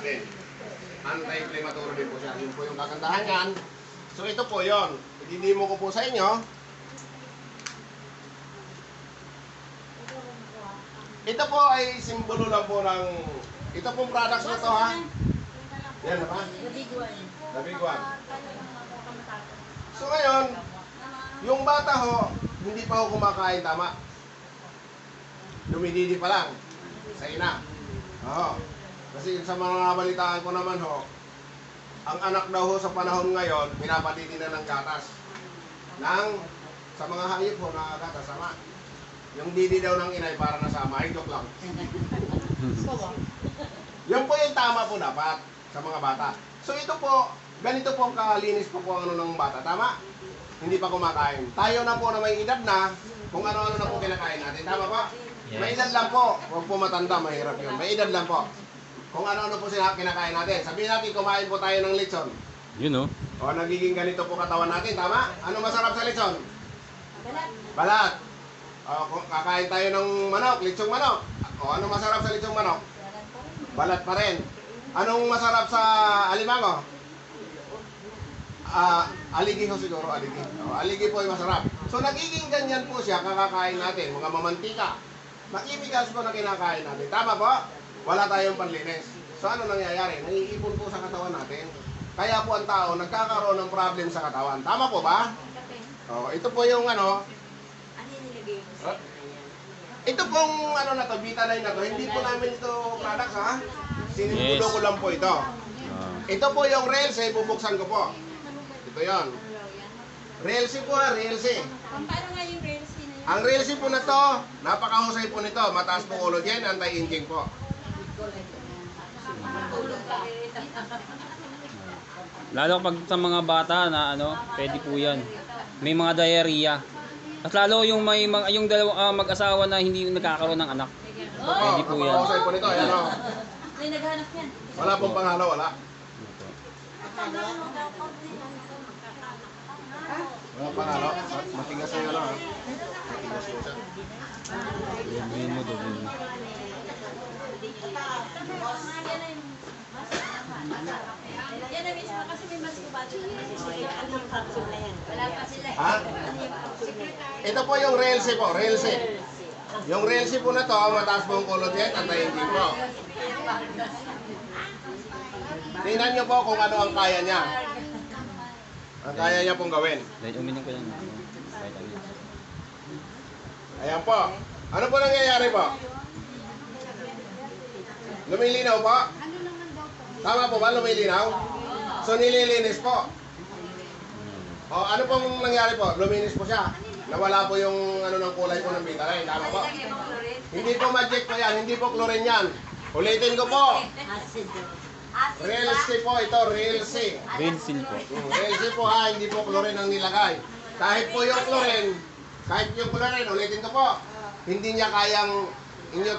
natin. Anti-inflammatory din po siya. Yun po yung kagandahan yan. So ito po yun. I-demo ko po sa inyo. Ito po ay simbolo lang po ng... Ito pong products na to ha. Yan na ba? The big one. So ngayon, yung bata ho, hindi pa ho kumakain tama. Dumididi pa lang. Sa ina. Oo. Kasi sa mga balitaan ko naman ho, ang anak daw ho sa panahon ngayon, pinapatiti na ng gatas. Sa mga hayop ho na gatas, sama. Yung didi daw ng inay para nasama, ay joke lang. Yung po yung tama po dapat sa mga bata. So ito po, ganito po kalinis po ang ano ng bata, tama? Hindi pa kumakain. Tayo na po na may edad na, kung ano-ano na po kinakain natin, tama po? Yes. May edad lang po, huwag po matanda, mahirap yun. May edad lang po. Kung ano-ano po sila kinakain natin. Sabihin natin, kumain po tayo ng lechon. Yun, no? O, nagiging ganito po katawan natin, tama? Ano masarap sa lechon? Balat. O, kakain tayo ng manok, lechong manok. O, ano masarap sa lechong manok? Balat pa rin. Anong masarap sa alimango? Aligi ho siguro, aligi. O, aligi po ay masarap. So, nagiging ganyan po siya, kakakain natin, mga mamantika. Makimikals po na kinakain natin. Tama po? Wala tayong panlinis. So ano nangyayari? Naiipon po sa katawan natin. Kaya po ang tao nagkakaroon ng problem sa katawan. Tama po ba? Oh, ito po yung ano. Ito pong ano na to, Vitaline na to. Hindi po namin ito products ha. Sinimulo ko lang po ito. Ito po yung Relce, bubuksan ko po. Ito yon. Relce po ha, Relce. Paano nga yung Relce na yun? Ang Relce po na to, napakahusay po nito. Mataas po collagen, anti-aging po. Lalo pag sa mga bata na ano, pwede po yan. May mga diarrhea. At lalo yung yung dalawang mag-asawa na hindi nagkakaroon ng anak. Pwede po yan. Napakahusay po nito. Ayan o. May naghanap yan. Wala pong panghalo, wala. Wala panghalo. Matigas yung ano ha. Matigas po siya. Dobin mo. Yan na mismo kasi may mas kubado na. Wala pa sila. Ha? Ito po yung Relce po, Relce. Yung Relce po na to, mataas po ang collagen, anti-aging po. Tingnan nyo po kung ano ang kaya niya. Ang kaya niya pong gawin. Dahil uminom ko yan. Vitamins. Ayan po. Ano po nangyayari po? Lumilinaw po? Tama po ba? Lumilinaw? So nililinis po. O ano pong nangyari po? Luminis po siya. Nawala po yung ano ng kulay po ng Vitaline. Tama po? Hindi po magic po yan. Hindi po chlorine yan. Ulitin ko po. Relce po ito. Relce. Bensil po. Relce po ha. Hindi po chlorine ang nilagay. Kahit po yung chlorine, ulitin ko po, hindi niya kayang inyo